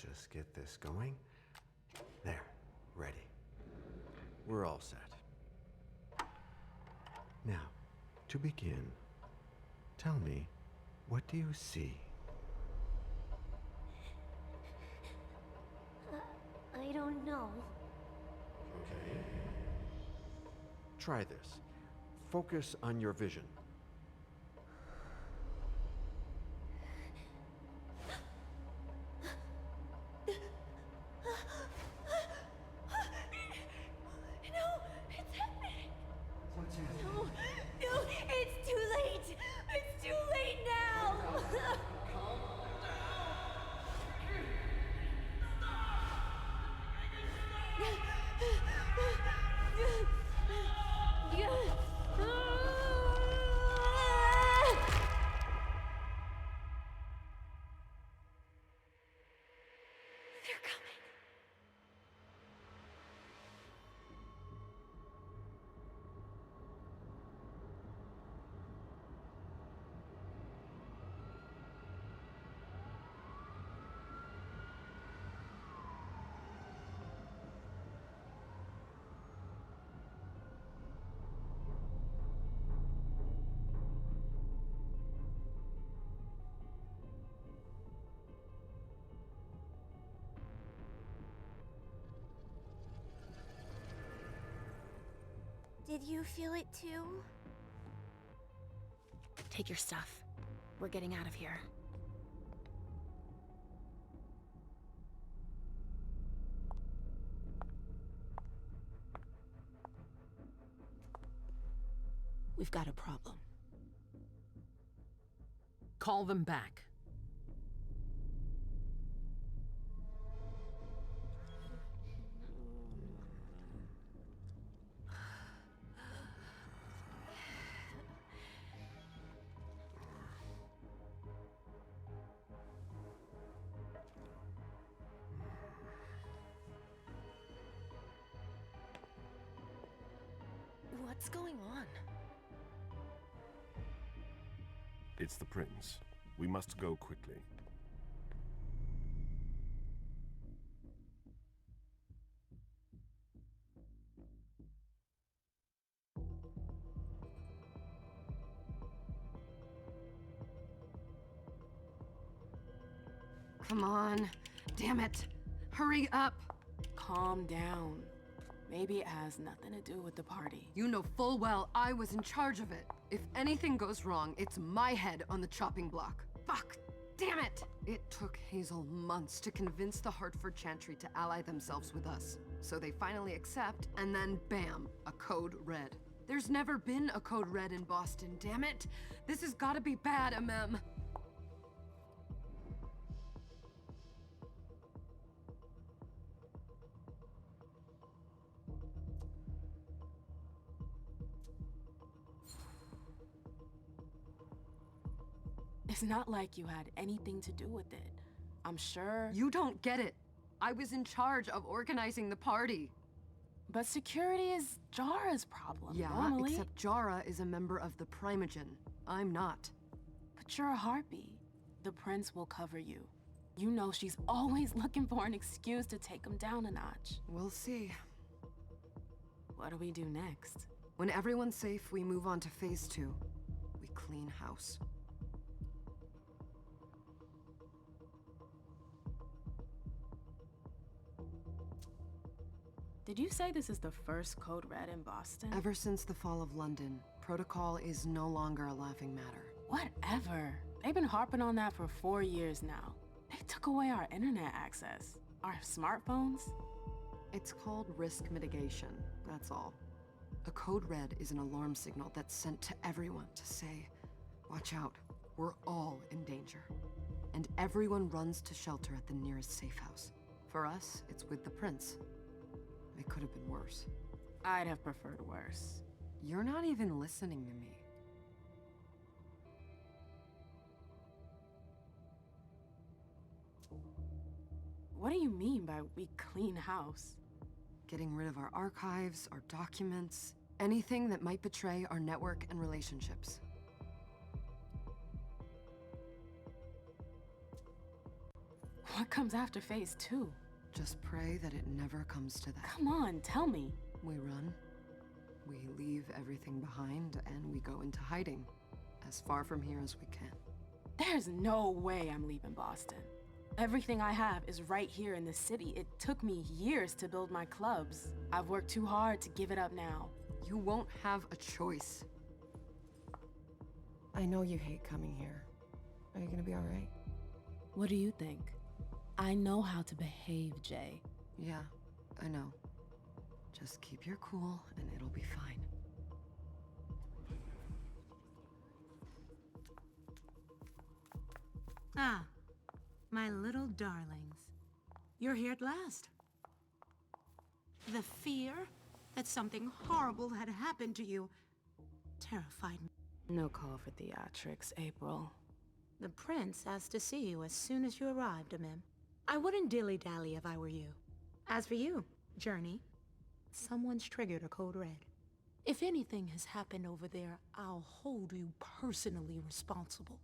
just get this going. There, ready. We're all set. Now, to begin, tell me, what do you see? I don't know. Okay. Try this. Focus on your vision. Did you feel it too? Take your stuff. We're getting out of here. We've got a problem. Call them back. What's going on? It's the prince. We must go quickly. Come on. Damn it. Hurry up. Calm down. Maybe it has nothing to do with the party. You know full well I was in charge of it. If anything goes wrong, it's my head on the chopping block. Fuck! Damn it! It took Hazel months to convince the Hartford Chantry to ally themselves with us. So they finally accept, and then bam, a code red. There's never been a code red in Boston, damn it! This has gotta be bad, MM. It's not like you had anything to do with it. I'm sure... You don't get it. I was in charge of organizing the party. But security is Jara's problem, Yeah, normally. except Jara is a member of the Primogen. I'm not. But you're a harpy. The prince will cover you. You know she's always looking for an excuse to take him down a notch. We'll see. What do we do next? When everyone's safe, we move on to phase 2. We clean house. Did you say this is the first code red in Boston? Ever since the fall of London, protocol is no longer a laughing matter. Whatever. They've been harping on that for 4 years now. They took away our internet access. Our smartphones. It's called risk mitigation, that's all. A code red is an alarm signal that's sent to everyone to say, watch out, we're all in danger. And everyone runs to shelter at the nearest safe house. For us, it's with the prince. It could have been worse. I'd have preferred worse. You're not even listening to me. What do you mean by we clean house? Getting rid of our archives, our documents, anything that might betray our network and relationships. What comes after phase 2? Just pray that it never comes to that. Come on, tell me. We run, we leave everything behind, and we go into hiding, as far from here as we can. There's no way I'm leaving Boston. Everything I have is right here in the city. It took me years to build my clubs. I've worked too hard to give it up now. You won't have a choice. I know you hate coming here. Are you gonna be all right? What do you think? I know how to behave, Jay. Yeah, I know. Just keep your cool, and it'll be fine. Ah, my little darlings. You're here at last. The fear that something horrible had happened to you terrified me. No call for theatrics, April. The prince asked to see you as soon as you arrived, Amim. I wouldn't dilly-dally if I were you. As for you, Journey, someone's triggered a code red. If anything has happened over there, I'll hold you personally responsible.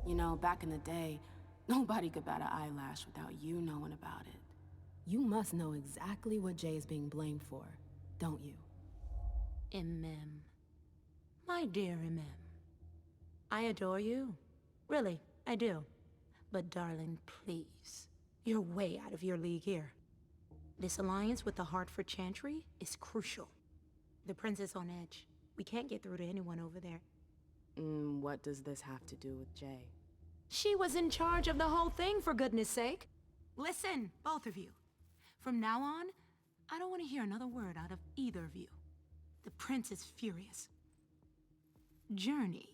You know, back in the day, nobody could bat an eyelash without you knowing about it. You must know exactly what Jay is being blamed for, don't you? Amim. My dear Amim. I adore you. Really, I do. But darling, please. You're way out of your league here. This alliance with the Hartford Chantry is crucial. The prince is on edge. We can't get through to anyone over there. What does this have to do with Jay? She was in charge of the whole thing, for goodness sake. Listen, both of you. From now on, I don't want to hear another word out of either of you. The prince is furious. Journey,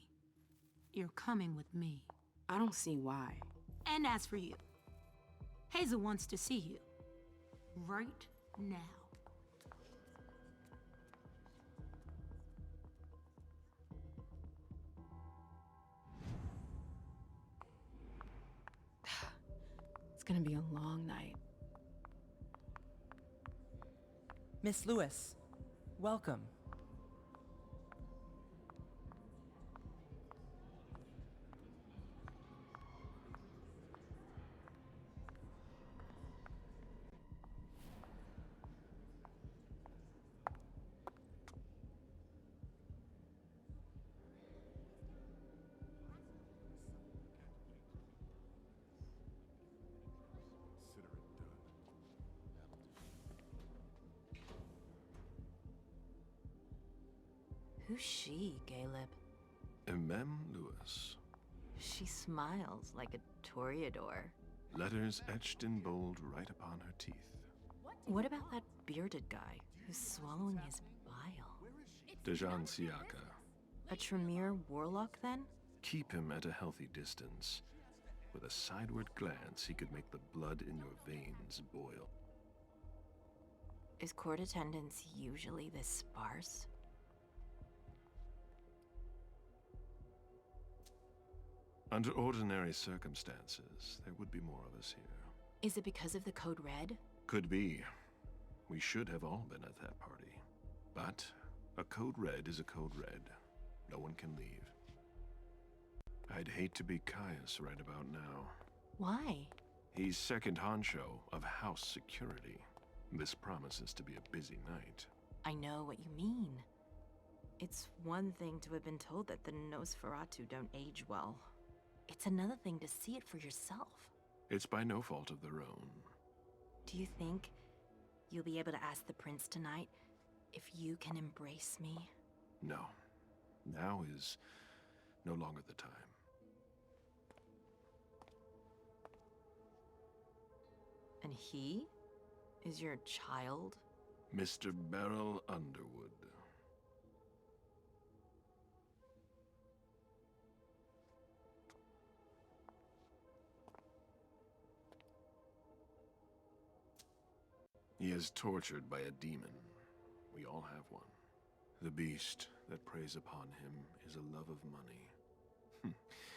you're coming with me. I don't see why. And as for you, Hazel wants to see you. Right now. It's gonna be a long night. Miss Lewis, welcome. Who's she, Caleb? Mem Lewis. She smiles like a toreador. Letters etched in bold right upon her teeth. What about that bearded guy who's swallowing his bile? Dejan Siaka. A Tremere warlock, then? Keep him at a healthy distance. With a sideward glance, he could make the blood in your veins boil. Is court attendance usually this sparse? Under ordinary circumstances, there would be more of us here. Is it because of the Code Red? Could be. We should have all been at that party. But a Code Red is a Code Red. No one can leave. I'd hate to be Caius right about now. Why? He's second honcho of house security. This promises to be a busy night. I know what you mean. It's one thing to have been told that the Nosferatu don't age well. It's another thing to see it for yourself. It's by no fault of their own. Do you think you'll be able to ask the prince tonight if you can embrace me? No. Now is no longer the time. And he is your child? Mr. Beryl Underwood. He is tortured by a demon. We all have one. The beast that preys upon him is a love of money.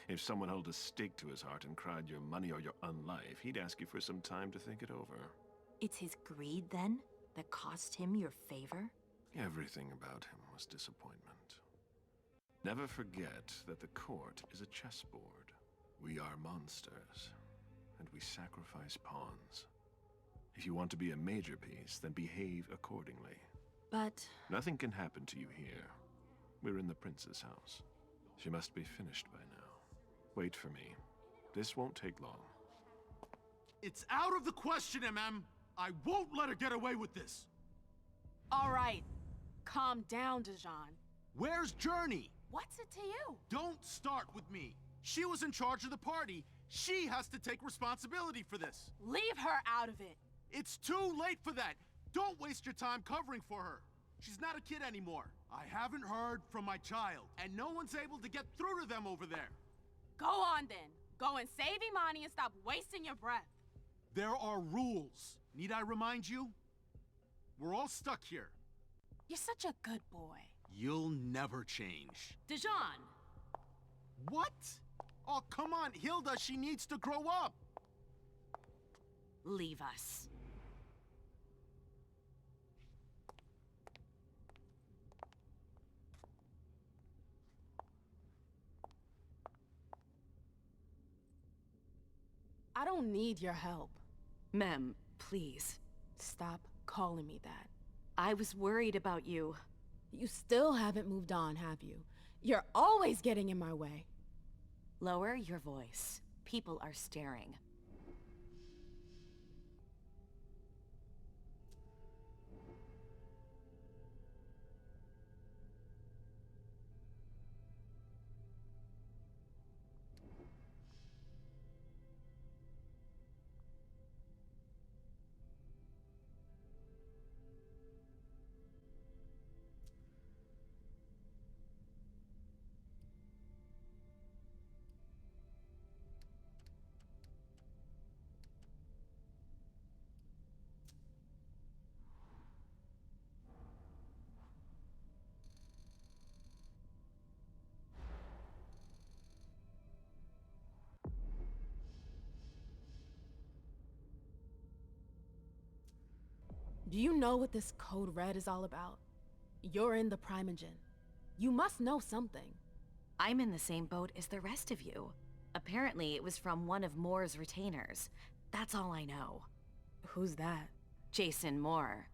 If someone held a stake to his heart and cried your money or your unlife, he'd ask you for some time to think it over. It's his greed, then? that cost him your favor? Everything about him was disappointment. Never forget that the court is a chessboard. We are monsters, and we sacrifice pawns. If you want to be a major piece, then behave accordingly. But Nothing can happen to you here. We're in the prince's house. She must be finished by now. Wait for me. This won't take long. It's out of the question, MM. I won't let her get away with this. All right. Calm down, Dijon. Where's Journey? What's it to you? Don't start with me. She was in charge of the party. She has to take responsibility for this. Leave her out of it. It's too late for that. Don't waste your time covering for her. She's not a kid anymore. I haven't heard from my child, and no one's able to get through to them over there. Go on then. Go and save Imani and stop wasting your breath. There are rules. Need I remind you? We're all stuck here. You're such a good boy. You'll never change. Dijon! What? Oh, come on, Hilda, she needs to grow up. leave us. I don't need your help. Mem, please. Stop calling me that. I was worried about you. You still haven't moved on, have you? You're always getting in my way. Lower your voice. People are staring. Do you know what this Code Red is all about? You're in the Primogen. You must know something. I'm in the same boat as the rest of you. Apparently, it was from one of Moore's retainers. That's all I know. Who's that? Jason Moore.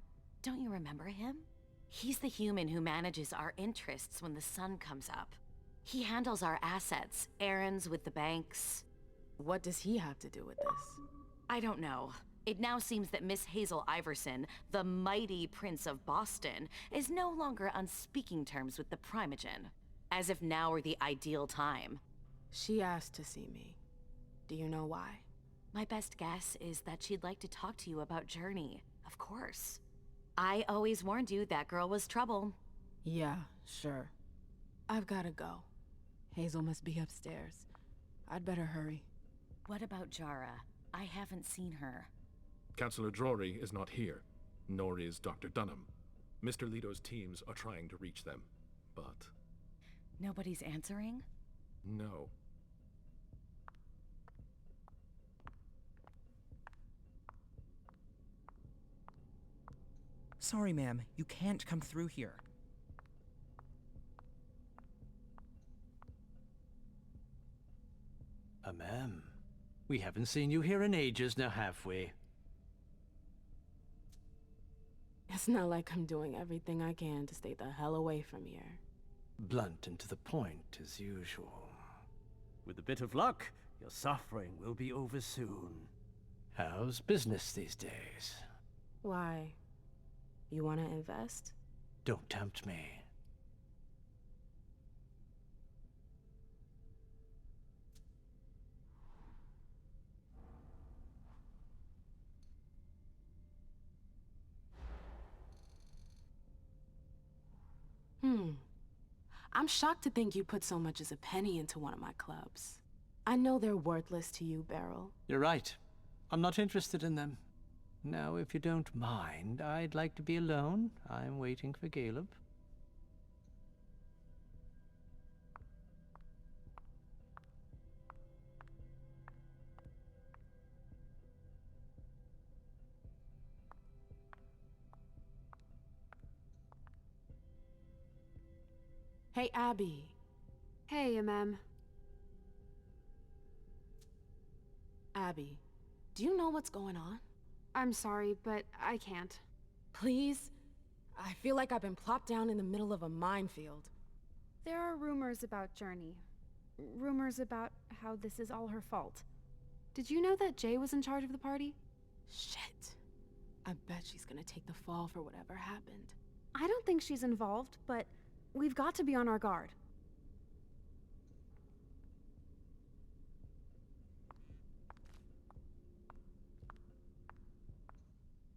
Don't you remember him? He's the human who manages our interests when the sun comes up. He handles our assets, errands with the banks. What does he have to do with this? I don't know. It now seems that Miss Hazel Iverson, the mighty Prince of Boston, is no longer on speaking terms with the Primogen. As if now were the ideal time. She asked to see me. Do you know why? My best guess is that she'd like to talk to you about Journey, of course. I always warned you that girl was trouble. Yeah, sure. I've gotta go. Hazel must be upstairs. I'd better hurry. What about Jara? I haven't seen her. Councillor Drury is not here, nor is Dr. Dunham. Mr. Leto's teams are trying to reach them, but... Nobody's answering? no. Sorry, ma'am. You can't come through here. Ma'am, we haven't seen you here in ages now, have we? It's not like I'm doing everything I can to stay the hell away from here. Blunt and to the point, as usual. With a bit of luck, your suffering will be over soon. How's business these days? Why? You want to invest? Don't tempt me. I'm shocked to think you put so much as a penny into one of my clubs. I know they're worthless to you, Beryl. You're right. I'm not interested in them. Now, if you don't mind, I'd like to be alone. I'm waiting for Caleb. Hey, Abby. Hey, MM. Abby, do you know what's going on? I'm sorry, but I can't. Please? I feel like I've been plopped down in the middle of a minefield. There are rumors about Journey. Rumors about how this is all her fault. Did you know that Jay was in charge of the party? Shit. I bet she's gonna take the fall for whatever happened. I don't think she's involved, but we've got to be on our guard.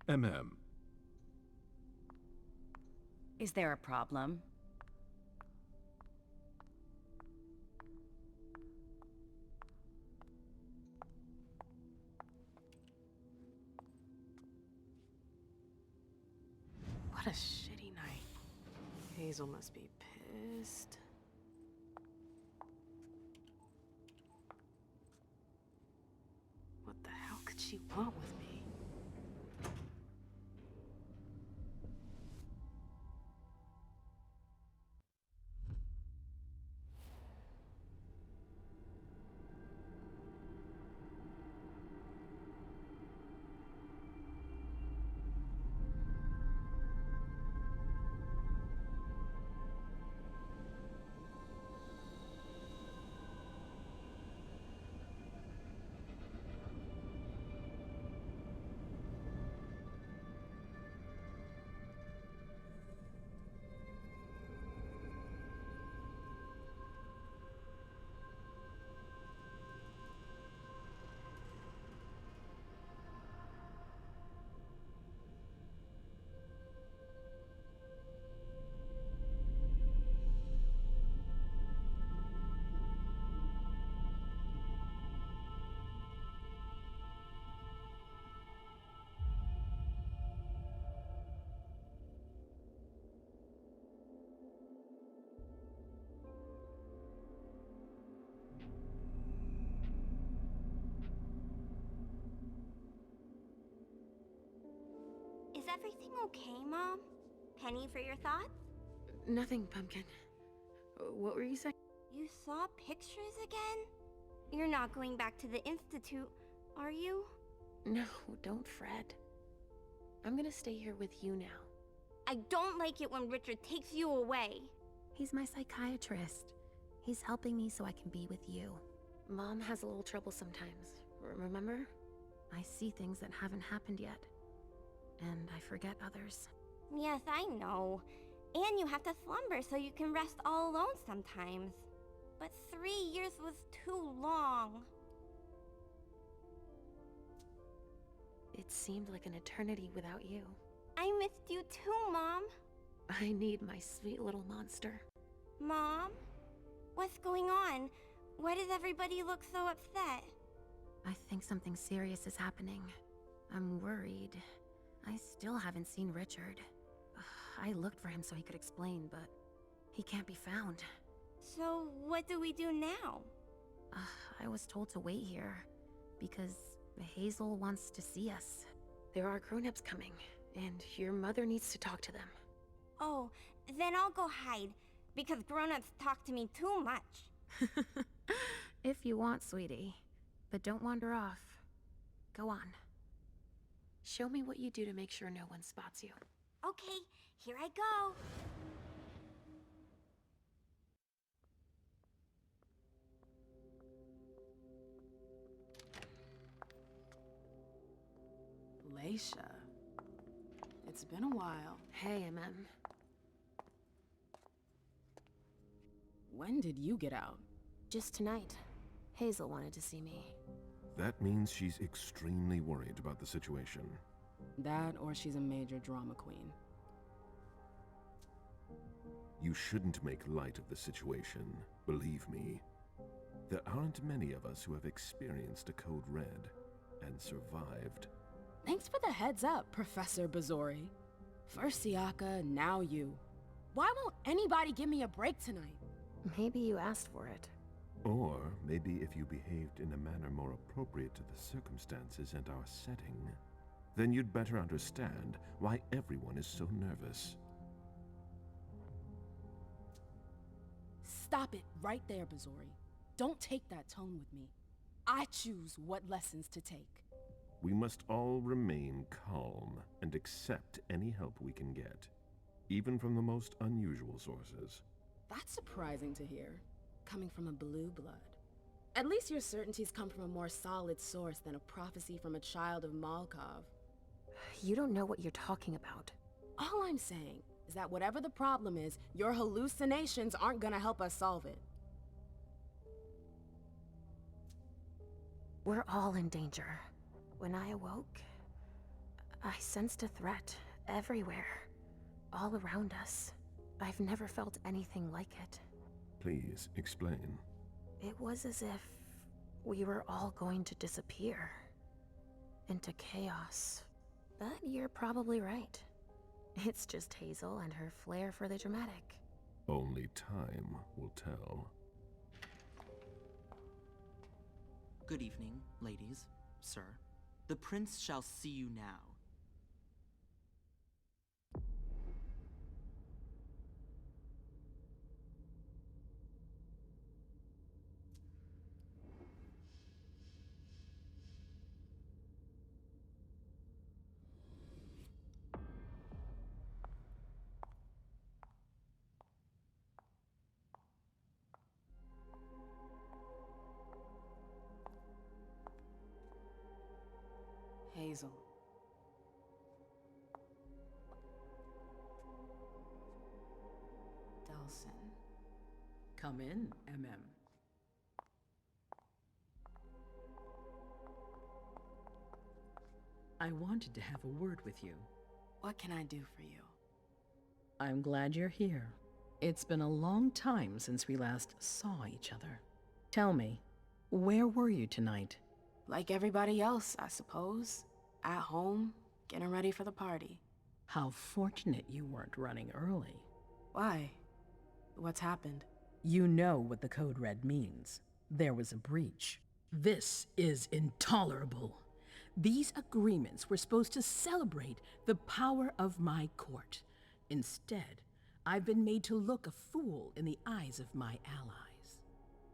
MM. Is there a problem? What a shitty night. Hazel must be pissed. What the hell could she want with me? Is everything okay, Mom? Penny for your thoughts? Nothing, Pumpkin. What were you saying? You saw pictures again? You're not going back to the Institute, are you? No, don't fret. I'm gonna stay here with you now. I don't like it when Richard takes you away. He's my psychiatrist. He's helping me so I can be with you. Mom has a little trouble sometimes, remember? I see things that haven't happened yet. And I forget others. Yes, I know. And you have to slumber so you can rest all alone sometimes. But 3 years was too long. It seemed like an eternity without you. I missed you too, Mom. I need my sweet little monster. Mom? What's going on? Why does everybody look so upset? I think something serious is happening. I'm worried. I still haven't seen Richard. I looked for him so he could explain, but he can't be found. So what do we do now? I was told to wait here because Hazel wants to see us. There are grown-ups coming, and your mother needs to talk to them. Oh, then I'll go hide, because grown-ups talk to me too much. If you want, sweetie. But don't wander off. Go on. Show me what you do to make sure no one spots you. Okay, here I go. Leisha. It's been a while. Hey, MM. When did you get out? Just tonight. Hazel wanted to see me. That means she's extremely worried about the situation. That, or she's a major drama queen. You shouldn't make light of the situation, believe me. There aren't many of us who have experienced a code red and survived. Thanks for the heads up, Professor Bazori. First Siaka, now you. Why won't anybody give me a break tonight? Maybe you asked for it. Or maybe if you behaved in a manner more appropriate to the circumstances and our setting, then you'd better understand why everyone is so nervous. Stop it right there, Bazori. Don't take that tone with me. I choose what lessons to take. We must all remain calm and accept any help we can get, even from the most unusual sources. That's surprising to hear, coming from a blue blood. At least your certainties come from a more solid source than a prophecy from a child of Malkov. You don't know what you're talking about. All I'm saying is that whatever the problem is, your hallucinations aren't gonna help us solve it. We're all in danger. When I awoke, I sensed a threat everywhere, all around us. I've never felt anything like it. Please explain. It was as if we were all going to disappear into chaos. But you're probably right. It's just Hazel and her flair for the dramatic. Only time will tell. Good evening, ladies, sir. The prince shall see you now. Hazel. Delsin. Come in, MM. I wanted to have a word with you. What can I do for you? I'm glad you're here. It's been a long time since we last saw each other. Tell me, where were you tonight? Like everybody else, I suppose. At home, getting ready for the party. How fortunate you weren't running early. Why? What's happened? You know what the code red means. There was a breach. This is intolerable. These agreements were supposed to celebrate the power of my court. Instead, I've been made to look a fool in the eyes of my allies.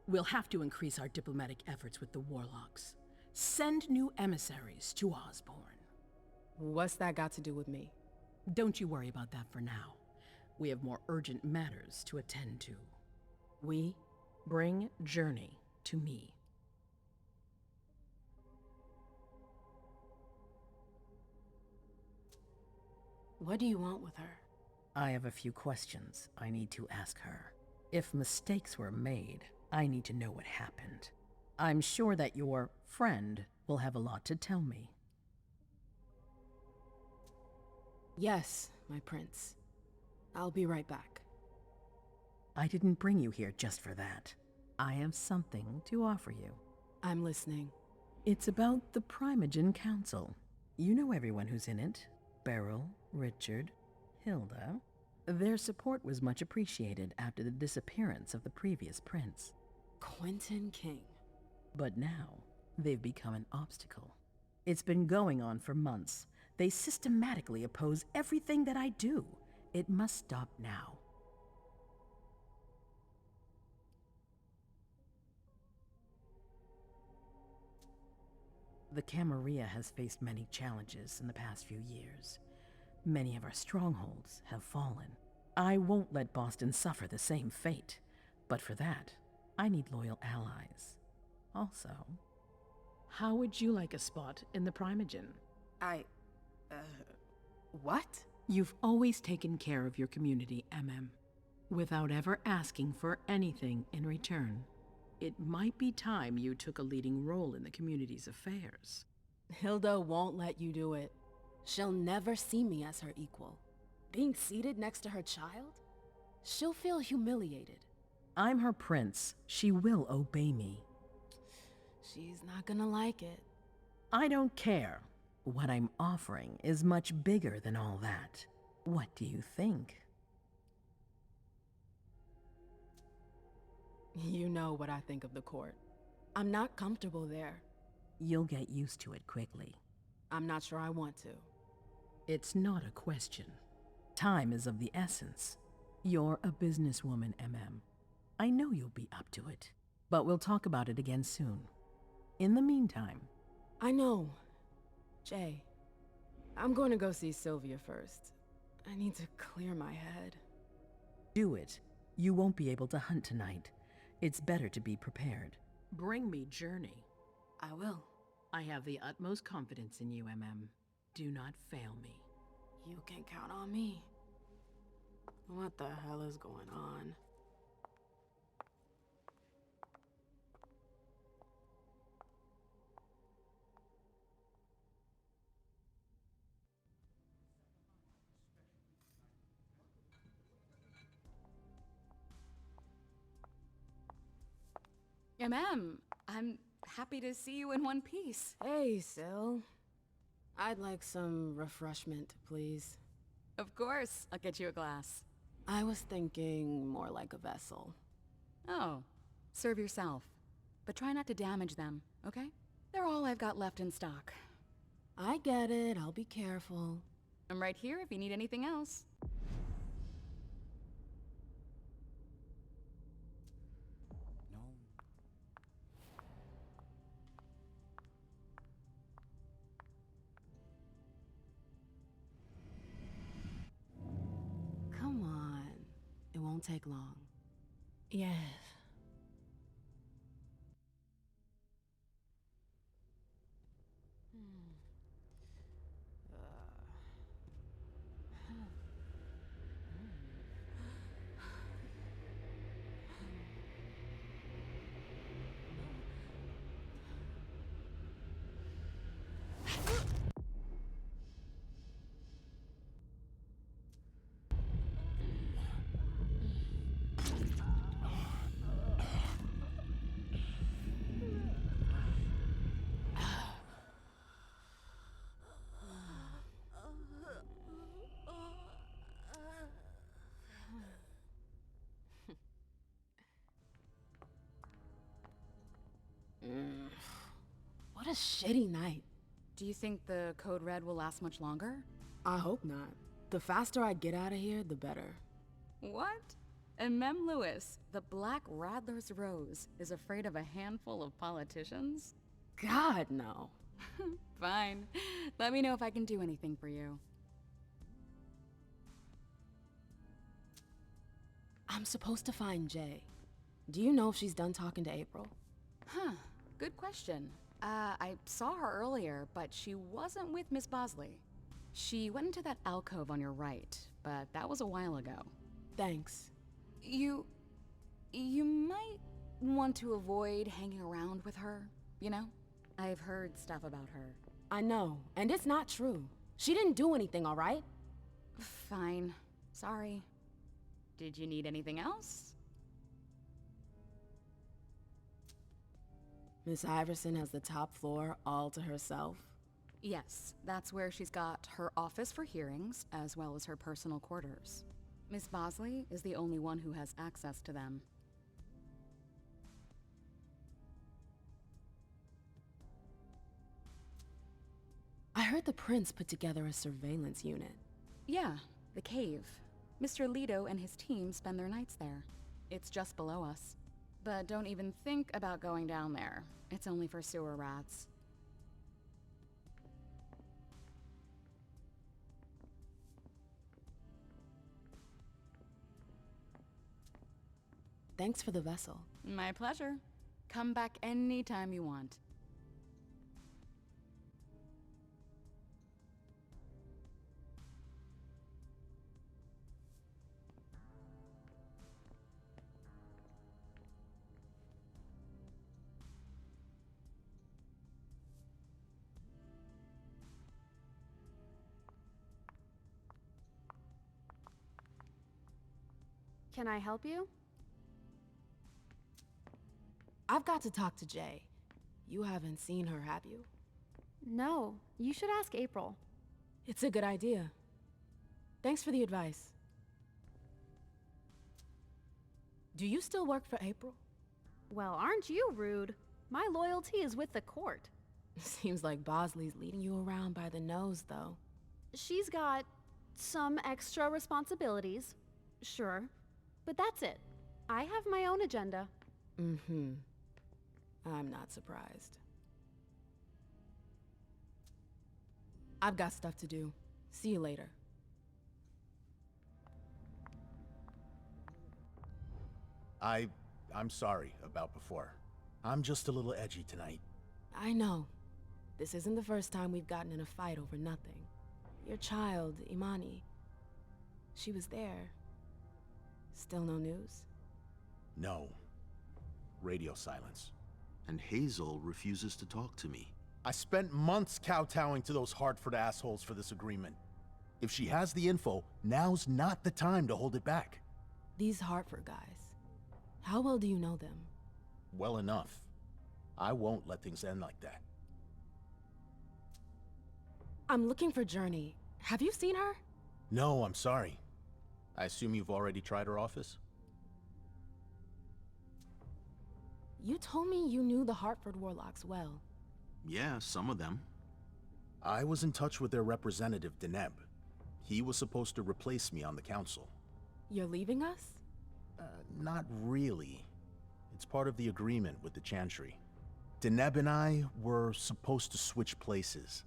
We'll have to increase our diplomatic efforts with the warlocks. Send new emissaries to Osborne. What's that got to do with me? Don't you worry about that for now. We have more urgent matters to attend to. We? Bring Journey to me. What do you want with her? I have a few questions I need to ask her. If mistakes were made, I need to know what happened. I'm sure that your friend will have a lot to tell me. Yes, my prince. I'll be right back. I didn't bring you here just for that. I have something to offer you. I'm listening. It's about the Primogen Council. You know everyone who's in it. Beryl, Richard, Hilda. Their support was much appreciated after the disappearance of the previous prince. Quentin King. But now, they've become an obstacle. It's been going on for months. They systematically oppose everything that I do. It must stop now. The Camarilla has faced many challenges in the past few years. Many of our strongholds have fallen. I won't let Boston suffer the same fate, but for that, I need loyal allies. Also, how would you like a spot in the Primogen? What? You've always taken care of your community, MM, without ever asking for anything in return. It might be time you took a leading role in the community's affairs. Hilda won't let you do it. She'll never see me as her equal. Being seated next to her child? She'll feel humiliated. I'm her prince. She will obey me. She's not gonna like it. I don't care. What I'm offering is much bigger than all that. What do you think? You know what I think of the court. I'm not comfortable there. You'll get used to it quickly. I'm not sure I want to. It's not a question. Time is of the essence. You're a businesswoman, MM. I know you'll be up to it, but we'll talk about it again soon. In the meantime... I know. Jay, I'm going to go see Sylvia first. I need to clear my head. Do it. You won't be able to hunt tonight. It's better to be prepared. Bring me Journey. I will. I have the utmost confidence in you, MM. Do not fail me. You can count on me. What the hell is going on? I'm happy to see you in one piece. Hey, Syl. I'd like some refreshment, please. Of course, I'll get you a glass. I was thinking more like a vessel. Oh, serve yourself. But try not to damage them, okay? They're all I've got left in stock. I get it, I'll be careful. I'm right here if you need anything else. Come on. It won't take long. Yes. What a shitty night. Do you think the Code Red will last much longer? I hope not. The faster I get out of here, the better. What? And Mem Lewis, the Black Rattler's Rose, is afraid of a handful of politicians? God, no. Fine. Let me know if I can do anything for you. I'm supposed to find Jay. Do you know if she's done talking to April? Huh. Good question. I saw her earlier, but she wasn't with Miss Bosley. She went into that alcove on your right, but that was a while ago. Thanks. You might want to avoid hanging around with her, you know? I've heard stuff about her. I know, and it's not true. She didn't do anything, all right? Fine. Sorry. Did you need anything else? Miss Iverson has the top floor all to herself? Yes, that's where she's got her office for hearings, as well as her personal quarters. Miss Bosley is the only one who has access to them. I heard the prince put together a surveillance unit. Yeah, the cave. Mr. Leto and his team spend their nights there. It's just below us. But don't even think about going down there. It's only for sewer rats. Thanks for the vessel. My pleasure. Come back anytime you want. Can I help you? I've got to talk to Jay. You haven't seen her, have you? No, you should ask April. It's a good idea. Thanks for the advice. Do you still work for April? Well, aren't you rude? My loyalty is with the court. Seems like Bosley's leading you around by the nose, though. She's got some extra responsibilities, sure, but that's it. I have my own agenda. Mm-hmm. I'm not surprised. I've got stuff to do. See you later. I'm sorry about before. I'm just a little edgy tonight. I know. This isn't the first time we've gotten in a fight over nothing. Your child, Imani. She was there. Still no news? No. Radio silence. And Hazel refuses to talk to me. I spent months kowtowing to those Hartford assholes for this agreement. If she has the info, now's not the time to hold it back. These Hartford guys. How well do you know them? Well enough. I won't let things end like that. I'm looking for Journey. Have you seen her? No, I'm sorry. I assume you've already tried her office? You told me you knew the Hartford Warlocks well. Yeah, some of them. I was in touch with their representative, Deneb. He was supposed to replace me on the council. You're leaving us? Not really. It's part of the agreement with the Chantry. Deneb and I were supposed to switch places.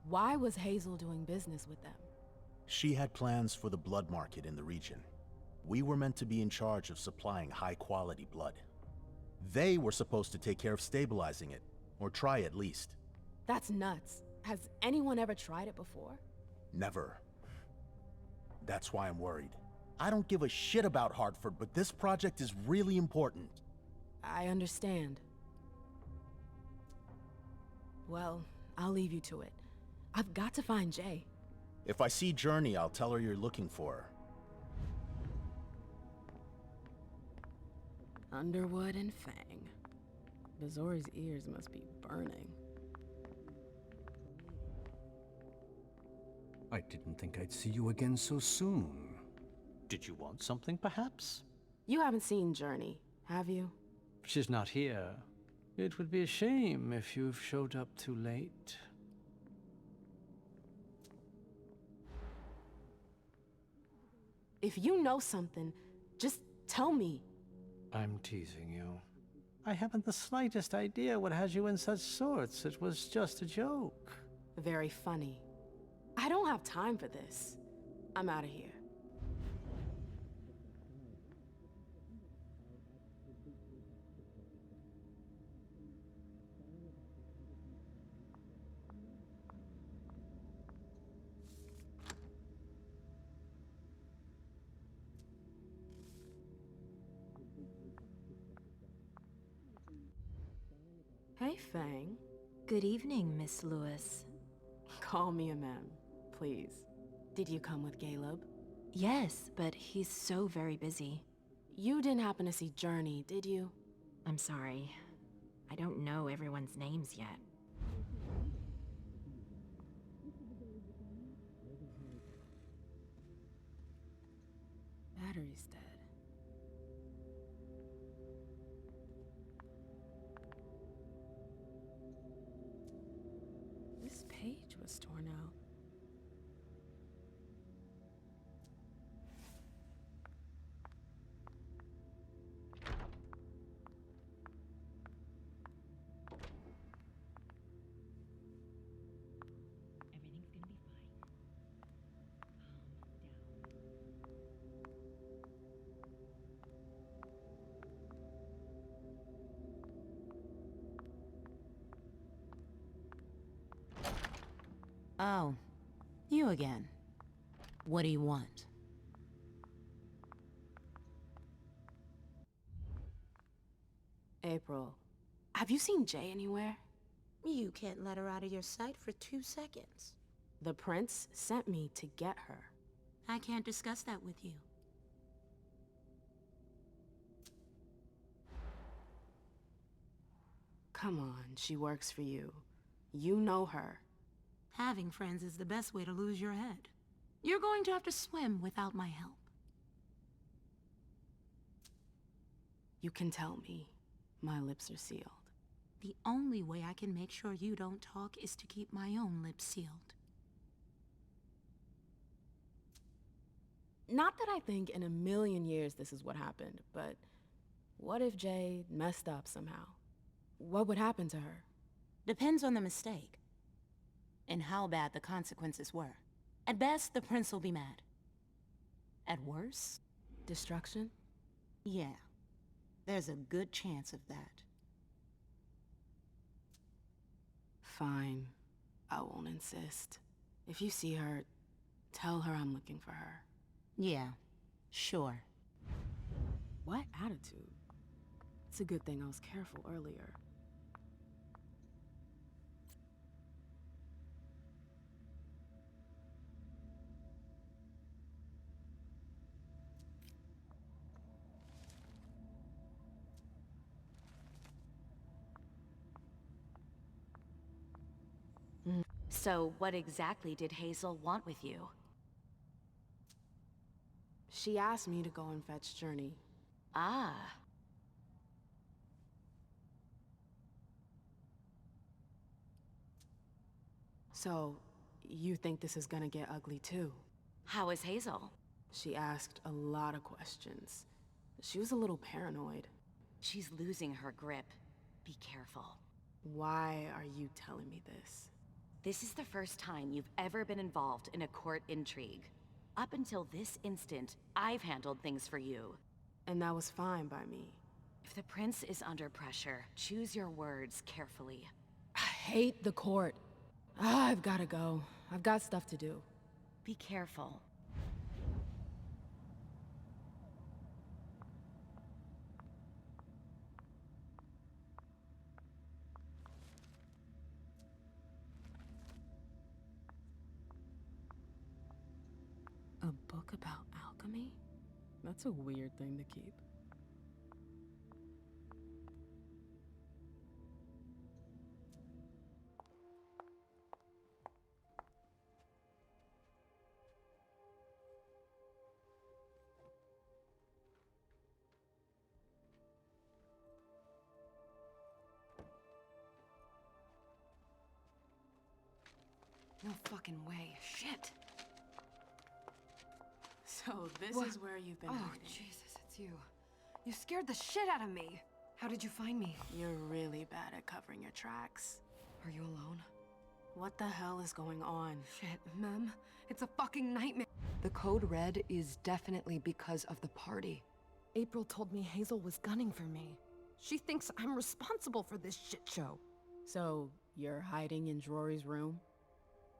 Why was Hazel doing business with them? She had plans for the blood market in the region. We were meant to be in charge of supplying high-quality blood. They were supposed to take care of stabilizing it, or try at least. That's nuts. Has anyone ever tried it before? Never. That's why I'm worried. I don't give a shit about Hartford, but this project is really important. I understand. Well, I'll leave you to it. I've got to find Jay. If I see Journey, I'll tell her you're looking for her. Underwood and Fang. Bazori's ears must be burning. I didn't think I'd see you again so soon. Did you want something, perhaps? You haven't seen Journey, have you? She's not here. It would be a shame if you've showed up too late. If you know something, just tell me. I'm teasing you. I haven't the slightest idea what has you in such sorts. It was just a joke. Very funny. I don't have time for this. I'm out of here. Hey, Fang. Good evening, Miss Lewis. Call me a ma'am, please. Did you come with Caleb? Yes, but he's so very busy. You didn't happen to see Journey, did you? I'm sorry. I don't know everyone's names yet. Battery's dead. This page was torn out. Everything's gonna be fine. Oh, you again. What do you want? April, have you seen Jay anywhere? You can't let her out of your sight for 2 seconds. The prince sent me to get her. I can't discuss that with you. Come on, she works for you. You know her. Having friends is the best way to lose your head. You're going to have to swim without my help. You can tell me. My lips are sealed. The only way I can make sure you don't talk is to keep my own lips sealed. Not that I think in a million years this is what happened, but What if Jay messed up somehow? What would happen to her? Depends on the mistake. And how bad the consequences were. At best, the prince will be mad. At worst? Destruction? Yeah. There's a good chance of that. Fine. I won't insist. If you see her, tell her I'm looking for her. Yeah, sure. What attitude? It's a good thing I was careful earlier. So what exactly did Hazel want with you? She asked me to go and fetch Journey. Ah. So, you think this is gonna get ugly too? How is Hazel? She asked a lot of questions. She was a little paranoid. She's losing her grip. Be careful. Why are you telling me this? This is the first time you've ever been involved in a court intrigue. Up until this instant, I've handled things for you. And that was fine by me. If the prince is under pressure, choose your words carefully. I hate the court. I've gotta go. I've got stuff to do. Be careful. A book about alchemy? That's a weird thing to keep. No fucking way. Shit. So this What? is where you've been Oh, hiding. Jesus, it's you. You scared the shit out of me. How did you find me? You're really bad at covering your tracks. Are you alone? What the hell is going on? Shit, Mem. It's a fucking nightmare. The code red is definitely because of the party. April told me Hazel was gunning for me. She thinks I'm responsible for this shit show. So, you're hiding in Drury's room?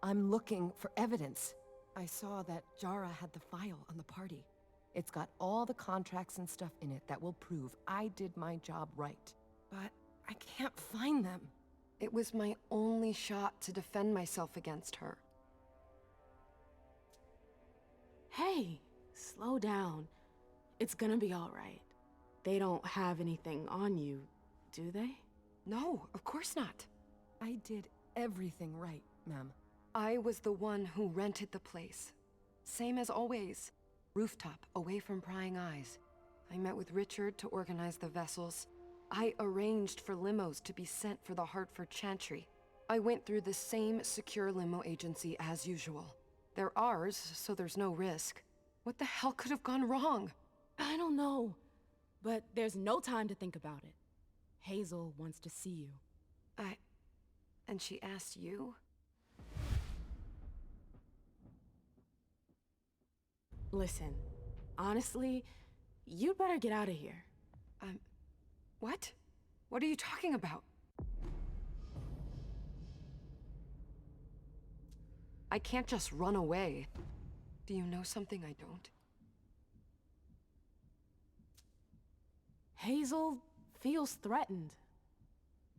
I'm looking for evidence. I saw that Jara had the file on the party. It's got all the contracts and stuff in it that will prove I did my job right. But I can't find them. It was my only shot to defend myself against her. Hey, slow down. It's gonna be all right. They don't have anything on you, do they? No, of course not. I did everything right, Mem. I was the one who rented the place. Same as always. Rooftop, away from prying eyes. I met with Richard to organize the vessels. I arranged for limos to be sent for the Hartford Chantry. I went through the same secure limo agency as usual. They're ours, so there's no risk. What the hell could have gone wrong? I don't know. But there's no time to think about it. Hazel wants to see you. And she asked you? Listen, honestly, you'd better get out of here. What? What are you talking about? I can't just run away. Do you know something I don't? Hazel feels threatened.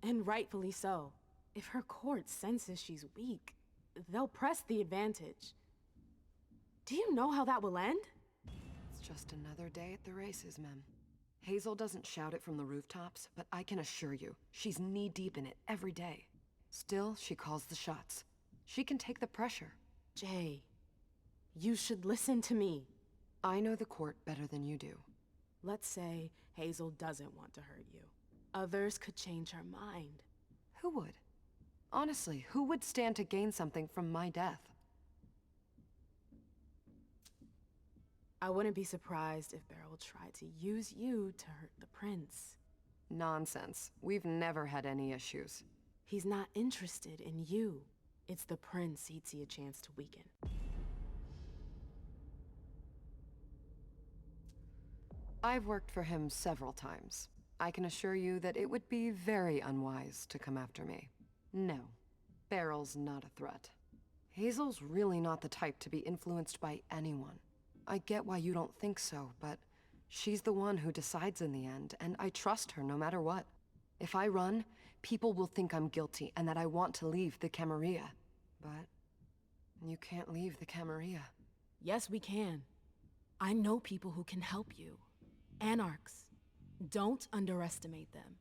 And rightfully so. If her court senses she's weak, they'll press the advantage. Do you know how that will end? It's just another day at the races, Mem. Hazel doesn't shout it from the rooftops, but I can assure you, she's knee-deep in it every day. Still, she calls the shots. She can take the pressure. Jay, you should listen to me. I know the court better than you do. Let's say Hazel doesn't want to hurt you. Others could change her mind. Who would? Honestly, who would stand to gain something from my death? I wouldn't be surprised if Beryl tried to use you to hurt the prince. Nonsense. We've never had any issues. He's not interested in you. It's the prince he'd see a chance to weaken. I've worked for him several times. I can assure you that it would be very unwise to come after me. No, Beryl's not a threat. Hazel's really not the type to be influenced by anyone. I get why you don't think so, but she's the one who decides in the end, and I trust her no matter what. If I run, people will think I'm guilty and that I want to leave the Camarilla. But you can't leave the Camarilla. Yes, we can. I know people who can help you. Anarchs. Don't underestimate them.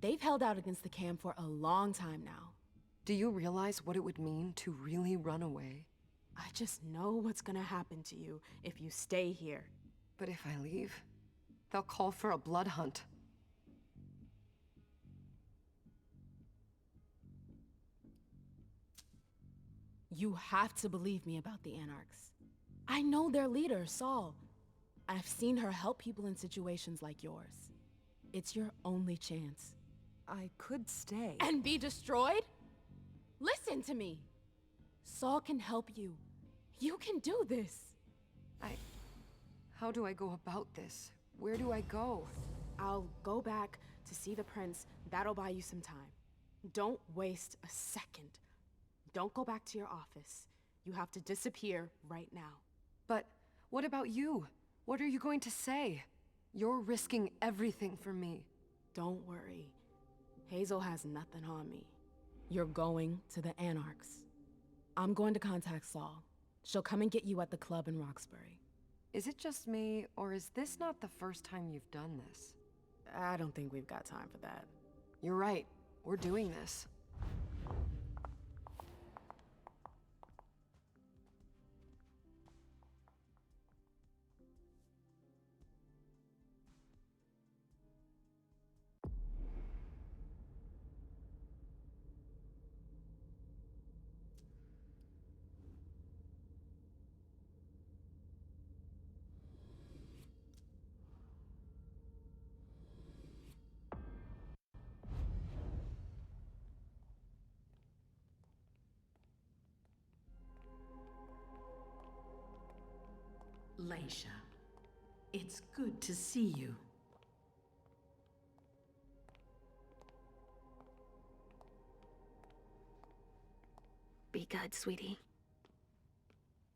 They've held out against the Cam for a long time now. Do you realize what it would mean to really run away? I just know what's gonna happen to you if you stay here. But if I leave, they'll call for a blood hunt. You have to believe me about the Anarchs. I know their leader, Saul. I've seen her help people in situations like yours. It's your only chance. I could stay. And be destroyed? Listen to me. Saul can help you. You can do this. How do I go about this? Where do I go? I'll go back to see the prince. That'll buy you some time. Don't waste a second. Don't go back to your office. You have to disappear right now. But what about you? What are you going to say? You're risking everything for me. Don't worry. Hazel has nothing on me. You're going to the Anarchs. I'm going to contact Saul. She'll come and get you at the club in Roxbury. Is it just me, or is this not the first time you've done this? I don't think we've got time for that. You're right. We're doing this. Leisha, it's good to see you. Be good, sweetie.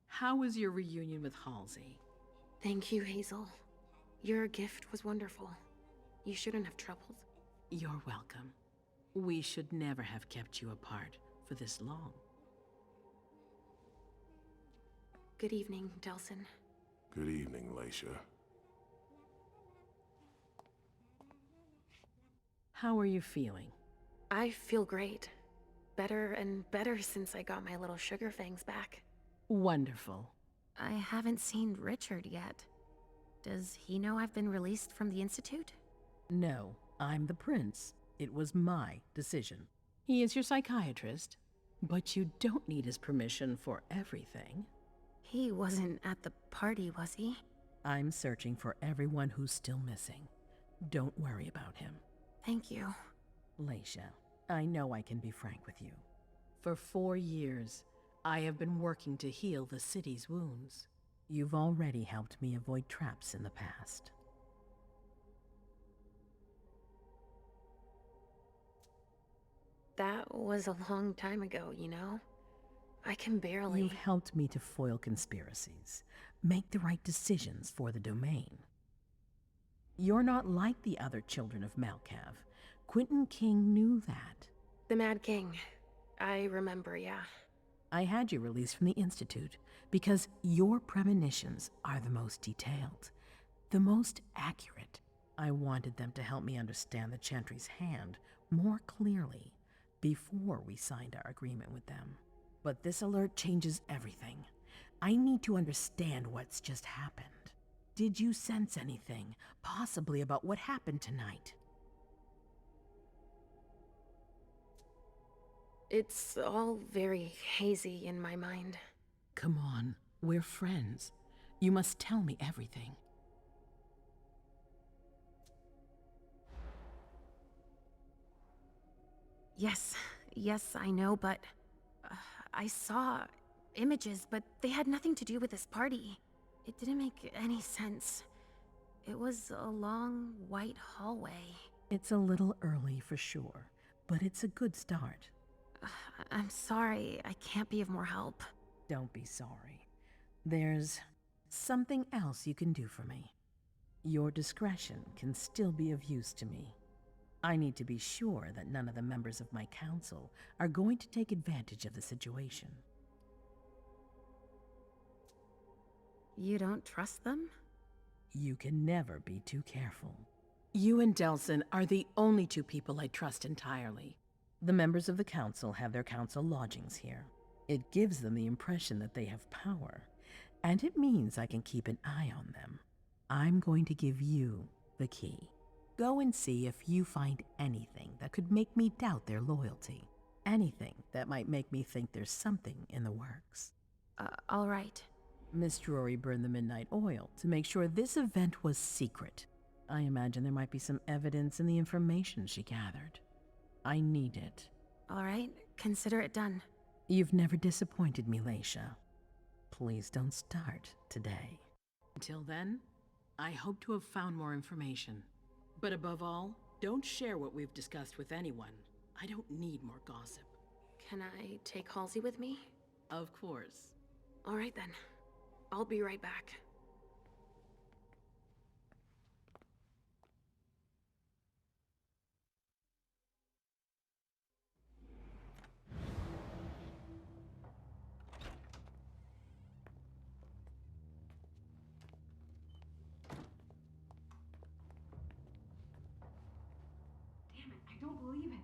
How was your reunion with Halsey? Thank you, Hazel. Your gift was wonderful. You shouldn't have troubled. You're welcome. We should never have kept you apart for this long. Good evening, Delsin. Good evening, Leisha. How are you feeling? I feel great. Better and better since I got my little sugar fangs back. Wonderful. I haven't seen Richard yet. Does he know I've been released from the Institute? No, I'm the prince. It was my decision. He is your psychiatrist, but you don't need his permission for everything. He wasn't at the party, was he? I'm searching for everyone who's still missing. Don't worry about him. Thank you. Leisha, I know I can be frank with you. For 4 years, I have been working to heal the city's wounds. You've already helped me avoid traps in the past. That was a long time ago, you know? I can barely... You've helped me to foil conspiracies, make the right decisions for the domain. You're not like the other children of Malkav. Quentin King knew that. The Mad King. I remember, yeah. I had you released from the Institute because your premonitions are the most detailed, the most accurate. I wanted them to help me understand the Chantry's hand more clearly before we signed our agreement with them. But this alert changes everything. I need to understand what's just happened. Did you sense anything, possibly about what happened tonight? It's all very hazy in my mind. Come on, we're friends. You must tell me everything. Yes, I know, but I saw images, but they had nothing to do with this party. It didn't make any sense. It was a long, white hallway. It's a little early for sure, but it's a good start. I'm sorry, I can't be of more help. Don't be sorry. There's something else you can do for me. Your discretion can still be of use to me. I need to be sure that none of the members of my council are going to take advantage of the situation. You don't trust them? You can never be too careful. You and Delson are the only two people I trust entirely. The members of the council have their council lodgings here. It gives them the impression that they have power, and it means I can keep an eye on them. I'm going to give you the key. Go and see if you find anything that could make me doubt their loyalty. Anything that might make me think there's something in the works. All right. Miss Drury burned the midnight oil to make sure this event was secret. I imagine there might be some evidence in the information she gathered. I need it. All right, consider it done. You've never disappointed me, Leisha. Please don't start today. Until then, I hope to have found more information. But above all, don't share what we've discussed with anyone. I don't need more gossip. Can I take Halsey with me? Of course. All right then. I'll be right back. Damn it, I don't believe it.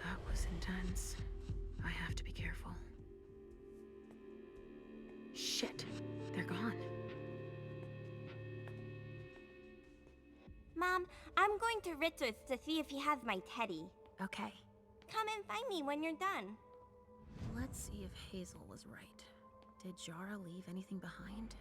That was intense. I have to be careful. Shit, they're gone. Mom, I'm going to Richard's to see if he has my teddy. Okay. Come and find me when you're done. Let's see if Hazel was right. Did Jara leave anything behind?